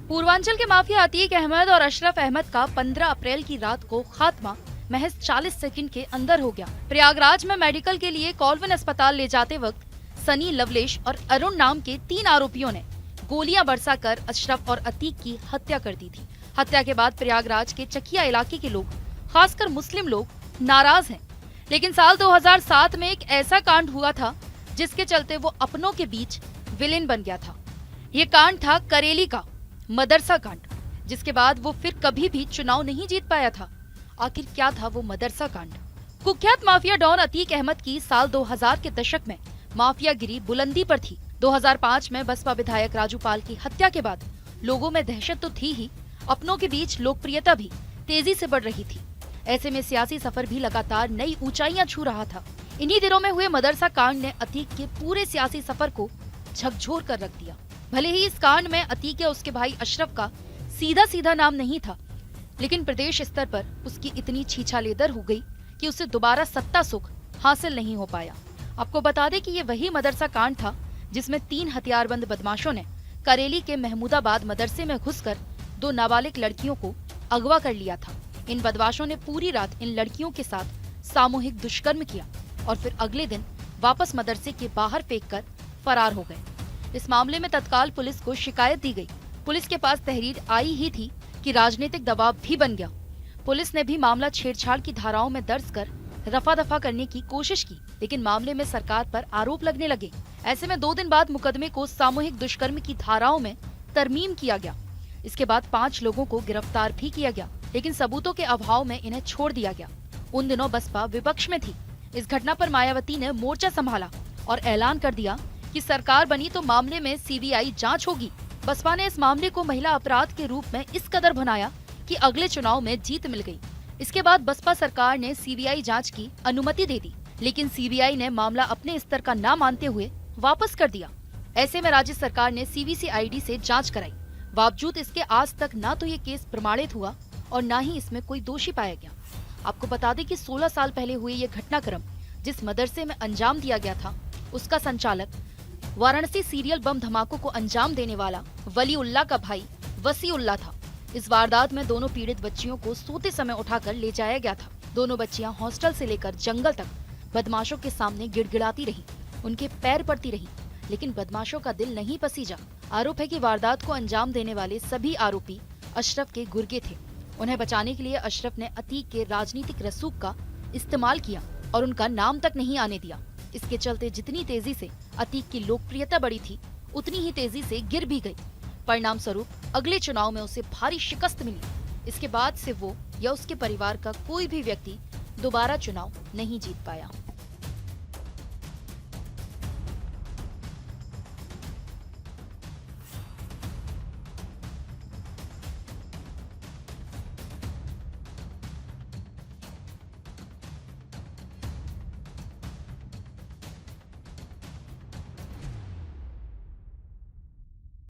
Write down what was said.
पूर्वांचल के माफिया अतीक अहमद और अशरफ अहमद का 15 अप्रैल की रात को खात्मा महज 40 सेकंड के अंदर हो गया। प्रयागराज में मेडिकल के लिए कॉल्विन अस्पताल ले जाते वक्त सनी, लवलेश और अरुण नाम के 3 आरोपियों ने गोलियां बरसाकर अशरफ और अतीक की हत्या कर दी थी। हत्या के बाद प्रयागराज के चकिया इलाके के लोग, खासकर मुस्लिम लोग, नाराज हैं। लेकिन साल 2007 में एक ऐसा कांड हुआ था जिसके चलते वो अपनों के बीच विलेन बन गया था। ये कांड था करेली का मदरसा कांड, जिसके बाद वो फिर कभी भी चुनाव नहीं जीत पाया था। आखिर क्या था वो मदरसा कांड? कुख्यात माफिया डॉन अतीक अहमद की साल 2000 के दशक में माफियागिरी बुलंदी पर थी। 2005 में बसपा विधायक राजू पाल की हत्या के बाद लोगों में दहशत तो थी ही, अपनों के बीच लोकप्रियता भी तेजी से बढ़ रही थी। ऐसे में सियासी सफर भी लगातार नई ऊंचाइयां छू रहा था। इन्हीं दिनों में हुए मदरसा कांड ने अतीक के पूरे सियासी सफर को झकझोर कर रख दिया। भले ही इस कांड में अतीक या उसके भाई अशरफ का सीधा सीधा नाम नहीं था, लेकिन प्रदेश स्तर पर उसकी इतनी छीछालेदर हो गई कि उसे दोबारा सत्ता सुख हासिल नहीं हो पाया। आपको बता दें कि ये वही मदरसा कांड था जिसमें 3 हथियारबंद बदमाशों ने करेली के महमूदाबाद मदरसे में घुसकर 2 नाबालिग लड़कियों को अगवा कर लिया था। इन बदमाशों ने पूरी रात इन लड़कियों के साथ सामूहिक दुष्कर्म किया और फिर अगले दिन वापस मदरसे के बाहर फेंककर फरार हो गए। इस मामले में तत्काल पुलिस को शिकायत दी गई। पुलिस के पास तहरीर आई ही थी कि राजनीतिक दबाव भी बन गया। पुलिस ने भी मामला छेड़छाड़ की धाराओं में दर्ज कर रफा दफा करने की कोशिश की, लेकिन मामले में सरकार पर आरोप लगने लगे। ऐसे में 2 दिन बाद मुकदमे को सामूहिक दुष्कर्म की धाराओं में तरमीम किया गया। इसके बाद 5 लोगों को गिरफ्तार भी किया गया, लेकिन सबूतों के अभाव में इन्हें छोड़ दिया गया। उन दिनों बसपा विपक्ष में थी। इस घटना पर मायावती ने मोर्चा संभाला और ऐलान कर दिया कि सरकार बनी तो मामले में सीबीआई जांच होगी। बसपा ने इस मामले को महिला अपराध के रूप में इस कदर भुनाया कि अगले चुनाव में जीत मिल गई। इसके बाद बसपा सरकार ने सीबीआई जांच की अनुमति दे दी, लेकिन सीबीआई ने मामला अपने स्तर का ना मानते हुए वापस कर दिया। ऐसे में राज्य सरकार ने सीबीसीआईडी से जांच कराई। बावजूद इसके आज तक ना तो ये केस प्रमाणित हुआ और न ही इसमें कोई दोषी पाया गया। आपको बता दें कि 16 साल पहले हुए ये घटनाक्रम जिस मदरसे में अंजाम दिया गया था, उसका संचालक वाराणसी सीरियल बम धमाकों को अंजाम देने वाला वलीउल्लाह का भाई वसीउल्लाह था। इस वारदात में दोनों पीड़ित बच्चियों को सोते समय उठाकर ले जाया गया था। दोनों बच्चियां हॉस्टल से लेकर जंगल तक बदमाशों के सामने गिड़गिड़ाती रही, उनके पैर पड़ती रही, लेकिन बदमाशों का दिल नहीं पसीजा। आरोप है कि वारदात को अंजाम देने वाले सभी आरोपी अशरफ के गुर्गे थे। उन्हें बचाने के लिए अशरफ ने अतीक के राजनीतिक रसूख का इस्तेमाल किया और उनका नाम तक नहीं आने दिया। इसके चलते जितनी तेजी से अतीक की लोकप्रियता बढ़ी थी, उतनी ही तेजी से गिर भी गई। परिणाम स्वरूप अगले चुनाव में उसे भारी शिकस्त मिली। इसके बाद से वो या उसके परिवार का कोई भी व्यक्ति दोबारा चुनाव नहीं जीत पाया।